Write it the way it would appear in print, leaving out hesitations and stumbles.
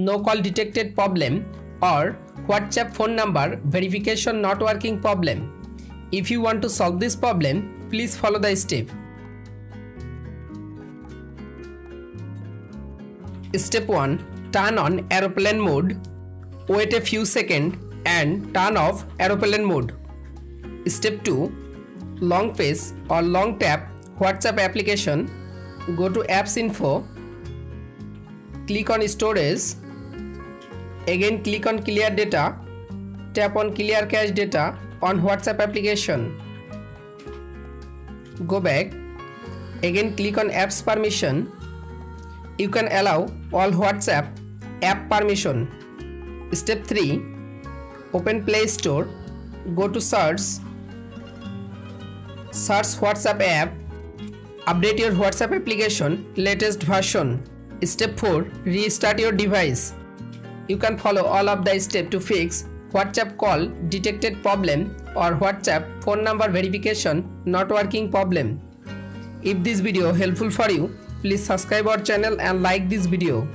no call detected problem, or WhatsApp phone number verification not working problem. If you want to solve this problem, please follow the step. Step 1. Turn on aeroplane mode. Wait a few seconds and turn off aeroplane mode. Step 2. Long press or long tap WhatsApp application. Go to apps info. Click on storage. Again click on clear data. Tap on clear cache data on WhatsApp application. Go back. Again click on apps permission. You can allow all WhatsApp app permission. Step 3. Open Play Store. Go to search. Search WhatsApp app. Update your WhatsApp application latest version. Step 4. Restart your device. You can follow all of the steps to fix WhatsApp call detected problem or WhatsApp phone number verification not working problem. If this video helpful for you, please subscribe our channel and like this video.